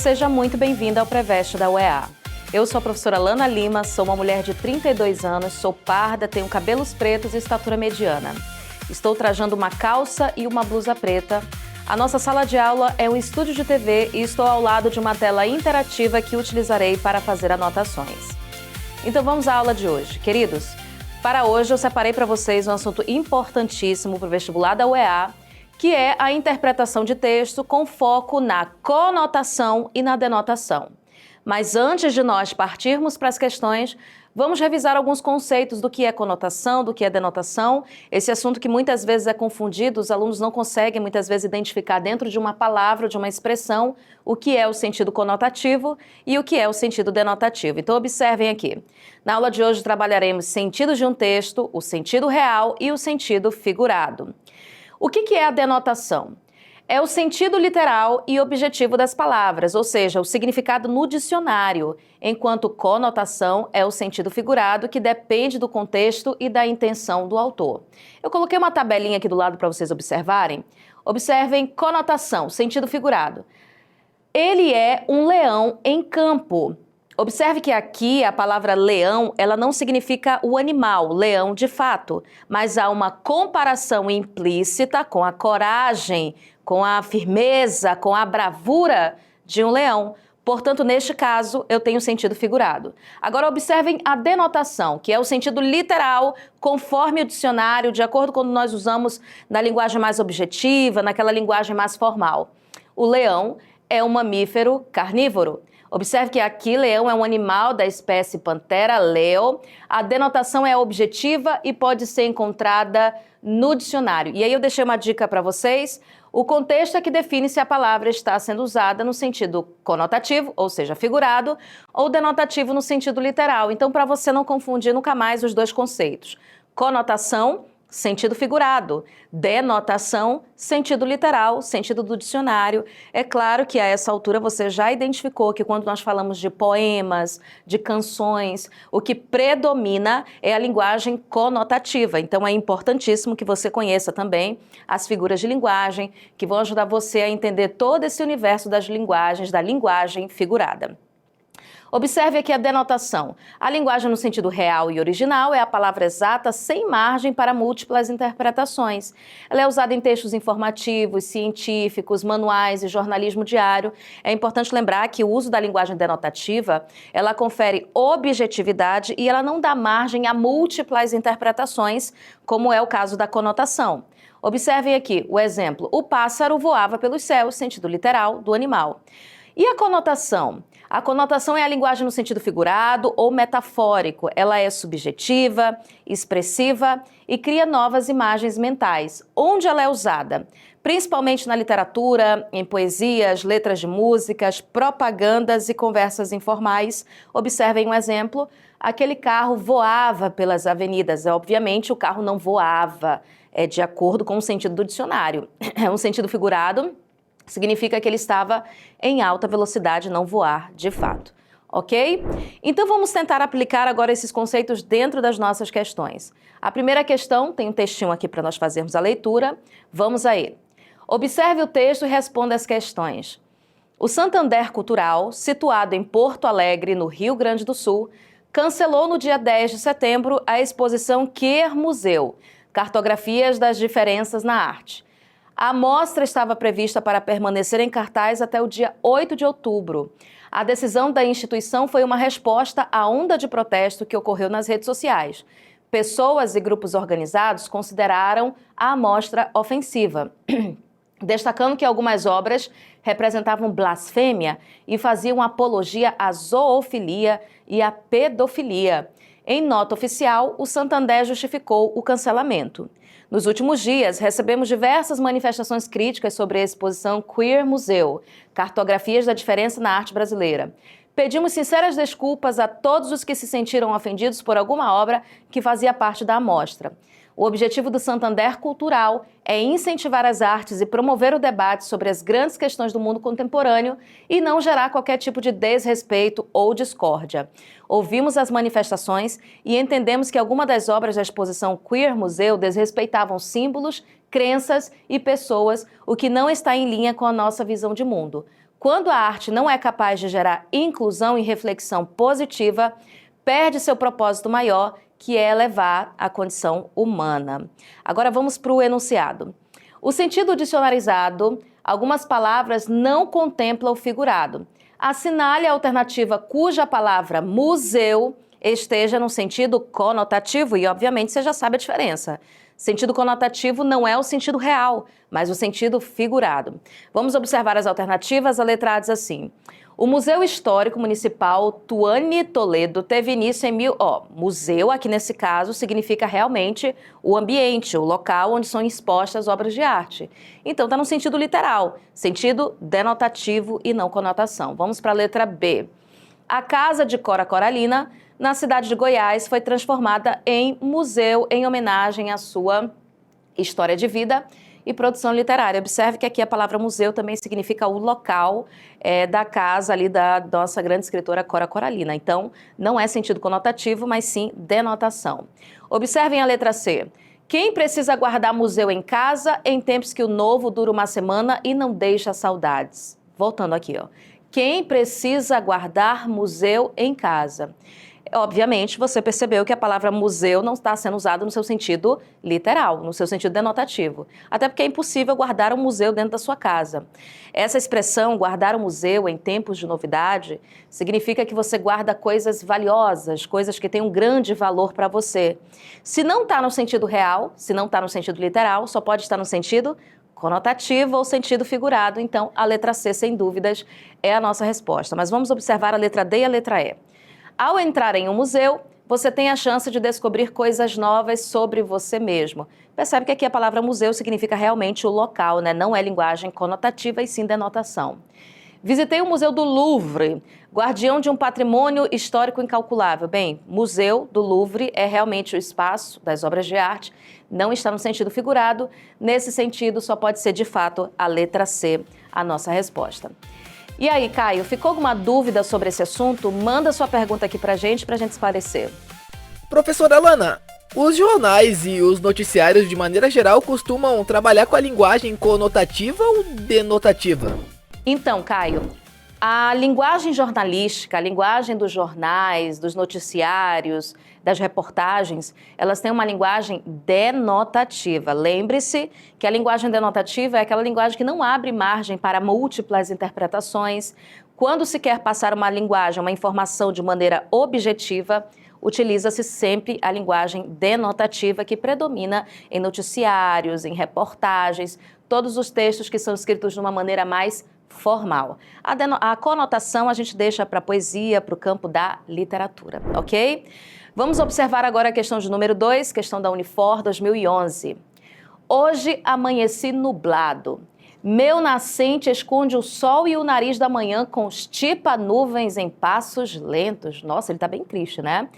seja muito bem-vinda ao Preveste da UEA. Eu sou a professora Lana Lima, sou uma mulher de 32 anos, sou parda, tenho cabelos pretos e estatura mediana. Estou trajando uma calça e uma blusa preta. A nossa sala de aula é um estúdio de TV e estou ao lado de uma tela interativa que utilizarei para fazer anotações. Então vamos à aula de hoje. Queridos, para hoje eu separei para vocês um assunto importantíssimo para o vestibular da UEA, que é a interpretação de texto com foco na conotação e na denotação. Mas antes de nós partirmos para as questões, vamos revisar alguns conceitos do que é conotação, do que é denotação. Esse assunto que muitas vezes é confundido, os alunos não conseguem muitas vezes identificar dentro de uma palavra, de uma expressão, o que é o sentido conotativo e o que é o sentido denotativo. Então observem aqui. Na aula de hoje trabalharemos sentidos de um texto, o sentido real e o sentido figurado. O que é a denotação? É o sentido literal e objetivo das palavras, ou seja, o significado no dicionário, enquanto conotação é o sentido figurado, que depende do contexto e da intenção do autor. Eu coloquei uma tabelinha aqui do lado para vocês observarem. Observem conotação, sentido figurado. Ele é um leão em campo. Observe que aqui a palavra leão, ela não significa o animal, leão de fato, mas há uma comparação implícita com a coragem, com a firmeza, com a bravura de um leão. Portanto, neste caso, eu tenho sentido figurado. Agora observem a denotação, que é o sentido literal, conforme o dicionário, de acordo com o que nós usamos na linguagem mais objetiva, naquela linguagem mais formal. O leão é um mamífero carnívoro. Observe que aqui leão é um animal da espécie Panthera leo. A denotação é objetiva e pode ser encontrada no dicionário. E aí eu deixei uma dica para vocês. O contexto é que define se a palavra está sendo usada no sentido conotativo, ou seja, figurado, ou denotativo no sentido literal. Então, para você não confundir nunca mais os dois conceitos. Conotação, sentido figurado. Denotação, sentido literal, sentido do dicionário. É claro que a essa altura você já identificou que quando nós falamos de poemas, de canções, o que predomina é a linguagem conotativa. Então é importantíssimo que você conheça também as figuras de linguagem, que vão ajudar você a entender todo esse universo das linguagens, da linguagem figurada. Observe aqui a denotação. A linguagem no sentido real e original é a palavra exata sem margem para múltiplas interpretações. Ela é usada em textos informativos, científicos, manuais e jornalismo diário. É importante lembrar que o uso da linguagem denotativa, ela confere objetividade e ela não dá margem a múltiplas interpretações, como é o caso da conotação. Observem aqui o exemplo. O pássaro voava pelos céus, sentido literal do animal. E a conotação? A conotação é a linguagem no sentido figurado ou metafórico. Ela é subjetiva, expressiva e cria novas imagens mentais. Onde ela é usada? Principalmente na literatura, em poesias, letras de músicas, propagandas e conversas informais. Observem um exemplo. Aquele carro voava pelas avenidas. Obviamente, o carro não voava. É de acordo com o sentido do dicionário. É um sentido figurado. Significa que ele estava em alta velocidade, não voar de fato, ok? Então vamos tentar aplicar agora esses conceitos dentro das nossas questões. A primeira questão, tem um textinho aqui para nós fazermos a leitura, vamos a ele. Observe o texto e responda as questões. O Santander Cultural, situado em Porto Alegre, no Rio Grande do Sul, cancelou no dia 10 de setembro a exposição Queer Museu, Cartografias das Diferenças na Arte. A mostra estava prevista para permanecer em cartaz até o dia 8 de outubro. A decisão da instituição foi uma resposta à onda de protesto que ocorreu nas redes sociais. Pessoas e grupos organizados consideraram a mostra ofensiva, destacando que algumas obras representavam blasfêmia e faziam apologia à zoofilia e à pedofilia. Em nota oficial, o Santander justificou o cancelamento. Nos últimos dias, recebemos diversas manifestações críticas sobre a exposição Queer Museu, Cartografias da Diferença na Arte Brasileira. Pedimos sinceras desculpas a todos os que se sentiram ofendidos por alguma obra que fazia parte da amostra. O objetivo do Santander Cultural é incentivar as artes e promover o debate sobre as grandes questões do mundo contemporâneo e não gerar qualquer tipo de desrespeito ou discórdia. Ouvimos as manifestações e entendemos que algumas das obras da exposição Queer Museu desrespeitavam símbolos, crenças e pessoas, o que não está em linha com a nossa visão de mundo. Quando a arte não é capaz de gerar inclusão e reflexão positiva, perde seu propósito maior, que é elevar a condição humana. Agora vamos para o enunciado. O sentido dicionarizado, algumas palavras não contemplam o figurado. Assinale a alternativa cuja palavra museu esteja no sentido conotativo e, obviamente, você já sabe a diferença. Sentido conotativo não é o sentido real, mas o sentido figurado. Vamos observar as alternativas. A letra A diz assim: o Museu Histórico Municipal Tuani Toledo teve início em museu, aqui nesse caso, significa realmente o ambiente, o local onde são expostas obras de arte. Então, está no sentido literal, sentido denotativo e não conotação. Vamos para a letra B. A Casa de Cora Coralina, na cidade de Goiás, foi transformada em museu em homenagem à sua história de vida e produção literária. Observe que aqui a palavra museu também significa o local da casa ali da nossa grande escritora Cora Coralina. Então, não é sentido conotativo, mas sim denotação. Observem a letra C. Quem precisa guardar museu em casa em tempos que o novo dura uma semana e não deixa saudades? Voltando aqui, ó. Quem precisa guardar museu em casa? Obviamente, você percebeu que a palavra museu não está sendo usada no seu sentido literal, no seu sentido denotativo. Até porque é impossível guardar um museu dentro da sua casa. Essa expressão, guardar um museu em tempos de novidade, significa que você guarda coisas valiosas, coisas que têm um grande valor para você. Se não está no sentido real, se não está no sentido literal, só pode estar no sentido conotativo ou sentido figurado. Então, a letra C, sem dúvidas, é a nossa resposta. Mas vamos observar a letra D e a letra E. Ao entrar em um museu, você tem a chance de descobrir coisas novas sobre você mesmo. Percebe que aqui a palavra museu significa realmente o local, né? Não é linguagem conotativa e sim denotação. Visitei o Museu do Louvre, guardião de um patrimônio histórico incalculável. Bem, Museu do Louvre é realmente o espaço das obras de arte, não está no sentido figurado. Nesse sentido, só pode ser de fato a letra C a nossa resposta. E aí, Caio, ficou alguma dúvida sobre esse assunto? Manda sua pergunta aqui pra gente esclarecer. Professora Lana, os jornais e os noticiários de maneira geral costumam trabalhar com a linguagem conotativa ou denotativa? Então, Caio, a linguagem jornalística, a linguagem dos jornais, dos noticiários, das reportagens, elas têm uma linguagem denotativa. Lembre-se que a linguagem denotativa é aquela linguagem que não abre margem para múltiplas interpretações. Quando se quer passar uma linguagem, uma informação de maneira objetiva, utiliza-se sempre a linguagem denotativa que predomina em noticiários, em reportagens, todos os textos que são escritos de uma maneira mais formal. A conotação a gente deixa para a poesia, para o campo da literatura, ok? Vamos observar agora a questão de número 2, questão da Unifor 2011. Hoje amanheci nublado. Meu nascente esconde o sol e o nariz da manhã constipa nuvens em passos lentos. Nossa, ele está bem triste, né?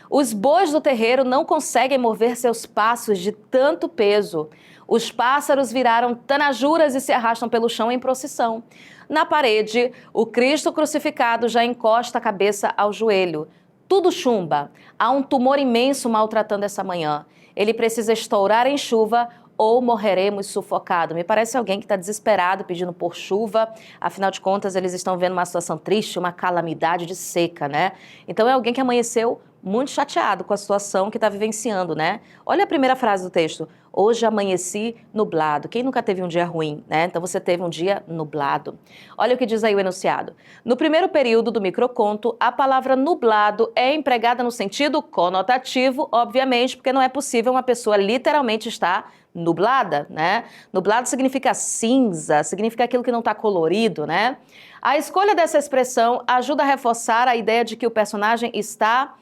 Os bois do terreiro não conseguem mover seus passos de tanto peso. Os pássaros viraram tanajuras e se arrastam pelo chão em procissão. Na parede, o Cristo crucificado já encosta a cabeça ao joelho. Tudo chumba. Há um tumor imenso maltratando essa manhã. Ele precisa estourar em chuva ou morreremos sufocados. Me parece alguém que está desesperado pedindo por chuva. Afinal de contas, eles estão vendo uma situação triste, uma calamidade de seca, né? Então é alguém que amanheceu muito chateado com a situação que está vivenciando, né? Olha a primeira frase do texto. Hoje amanheci nublado. Quem nunca teve um dia ruim, né? Então você teve um dia nublado. Olha o que diz aí o enunciado. No primeiro período do microconto, a palavra nublado é empregada no sentido conotativo, obviamente, porque não é possível uma pessoa literalmente estar nublada, né? Nublado significa cinza, significa aquilo que não está colorido, né? A escolha dessa expressão ajuda a reforçar a ideia de que o personagem está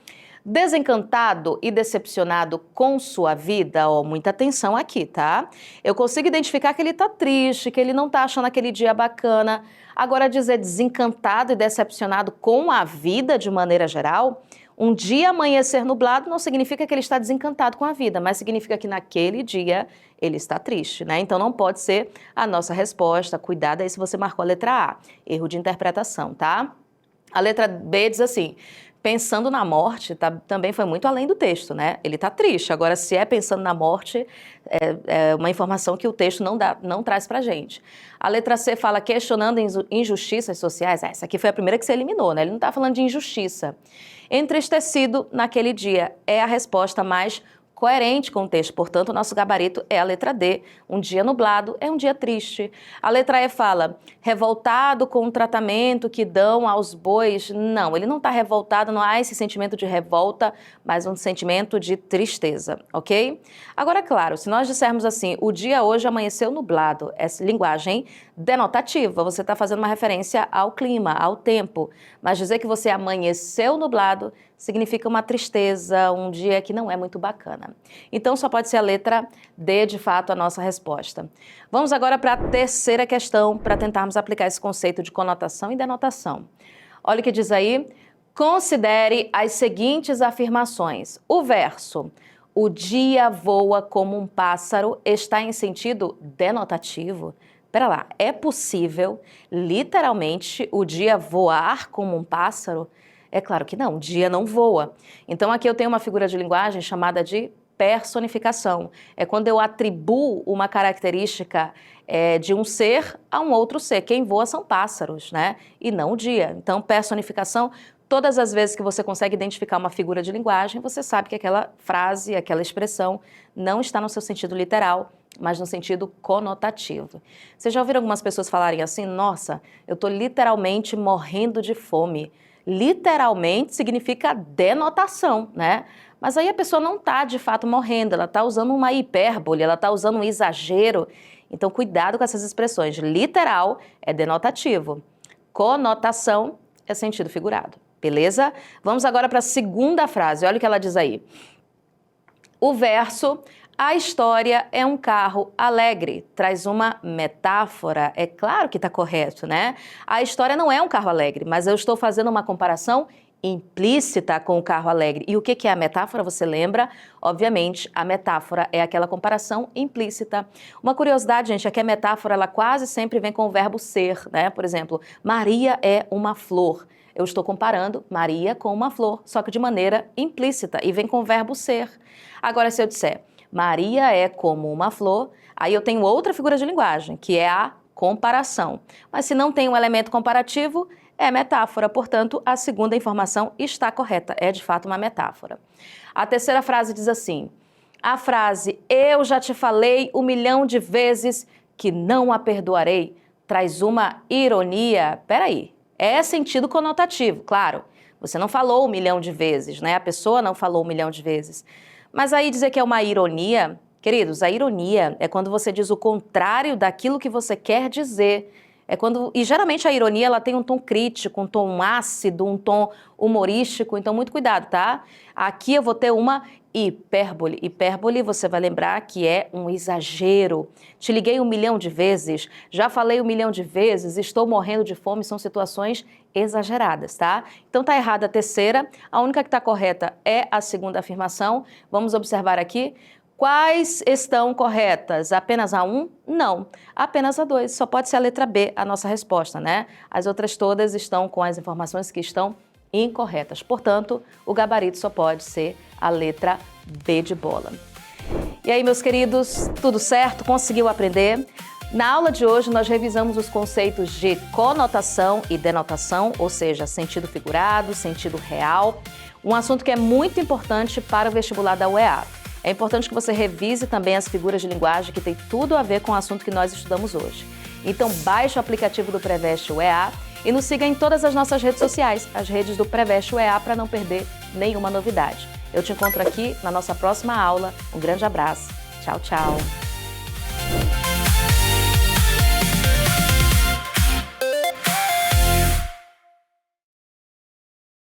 desencantado e decepcionado com sua vida. Muita atenção aqui, tá? Eu consigo identificar que ele tá triste, que ele não tá achando aquele dia bacana. Agora, dizer desencantado e decepcionado com a vida de maneira geral, um dia amanhecer nublado não significa que ele está desencantado com a vida, mas significa que naquele dia ele está triste, né? Então não pode ser a nossa resposta. Cuidado aí se você marcou a letra A. Erro de interpretação, tá? A letra B diz assim: pensando na morte também foi muito além do texto, né? Ele está triste. Agora, se é pensando na morte, é uma informação que o texto não traz pra gente. A letra C fala questionando injustiças sociais. Essa aqui foi a primeira que você eliminou, né? Ele não está falando de injustiça. Entristecido naquele dia é a resposta mais coerente com o texto, portanto, o nosso gabarito é a letra D. Um dia nublado é um dia triste. A letra E fala, revoltado com o tratamento que dão aos bois. Não, ele não está revoltado, não há esse sentimento de revolta, mas um sentimento de tristeza, ok? Agora, claro, se nós dissermos assim, o dia hoje amanheceu nublado, essa linguagem denotativa, você está fazendo uma referência ao clima, ao tempo, mas dizer que você amanheceu nublado significa uma tristeza, um dia que não é muito bacana. Então, só pode ser a letra D, de fato, a nossa resposta. Vamos agora para a terceira questão, para tentarmos aplicar esse conceito de conotação e denotação. Olha o que diz aí. Considere as seguintes afirmações. O verso, o dia voa como um pássaro, está em sentido denotativo. Pera lá, é possível, literalmente, o dia voar como um pássaro? É claro que não, o dia não voa. Então aqui eu tenho uma figura de linguagem chamada de personificação. É quando eu atribuo uma característica de um ser a um outro ser. Quem voa são pássaros, né? E não o dia. Então, personificação, todas as vezes que você consegue identificar uma figura de linguagem, você sabe que aquela frase, aquela expressão não está no seu sentido literal, mas no sentido conotativo. Vocês já ouviram algumas pessoas falarem assim, nossa, eu estou literalmente morrendo de fome. Literalmente significa denotação, né? Mas aí a pessoa não está de fato morrendo, ela está usando uma hipérbole, ela está usando um exagero. Então, cuidado com essas expressões. Literal é denotativo. Conotação é sentido figurado. Beleza? Vamos agora para a segunda frase. Olha o que ela diz aí. O verso, a história é um carro alegre, traz uma metáfora. É claro que está correto, né? A história não é um carro alegre, mas eu estou fazendo uma comparação implícita com o carro alegre. E o que é a metáfora? Você lembra? Obviamente, a metáfora é aquela comparação implícita. Uma curiosidade, gente, é que a metáfora ela quase sempre vem com o verbo ser, né? Por exemplo, Maria é uma flor. Eu estou comparando Maria com uma flor, só que de maneira implícita e vem com o verbo ser. Agora, se eu disser Maria é como uma flor, aí eu tenho outra figura de linguagem, que é a comparação. Mas se não tem um elemento comparativo, é metáfora, portanto, a segunda informação está correta, é de fato uma metáfora. A terceira frase diz assim, a frase eu já te falei 1.000.000 de vezes que não a perdoarei, traz uma ironia. Peraí, é sentido conotativo, claro, você não falou 1.000.000 de vezes, né? A pessoa não falou 1.000.000 de vezes. Mas aí dizer que é uma ironia, queridos, a ironia é quando você diz o contrário daquilo que você quer dizer. E geralmente a ironia ela tem um tom crítico, um tom ácido, um tom humorístico, então muito cuidado, tá? Aqui eu vou ter uma hipérbole. Hipérbole você vai lembrar que é um exagero. Te liguei 1.000.000 de vezes, já falei 1.000.000 de vezes, estou morrendo de fome, são situações exageradas, tá? Então tá errada a terceira, a única que está correta é a segunda afirmação. Vamos observar aqui. Quais estão corretas? Apenas a 1? Não, apenas a 2. Só pode ser a letra B a nossa resposta, né? As outras todas estão com as informações que estão incorretas. Portanto, o gabarito só pode ser a letra B de bola. E aí, meus queridos, tudo certo? Conseguiu aprender? Na aula de hoje, nós revisamos os conceitos de conotação e denotação, ou seja, sentido figurado, sentido real, um assunto que é muito importante para o vestibular da UEA. É importante que você revise também as figuras de linguagem que tem tudo a ver com o assunto que nós estudamos hoje. Então baixe o aplicativo do Preveste UEA e nos siga em todas as nossas redes sociais, as redes do Preveste UEA, para não perder nenhuma novidade. Eu te encontro aqui na nossa próxima aula. Um grande abraço. Tchau, tchau.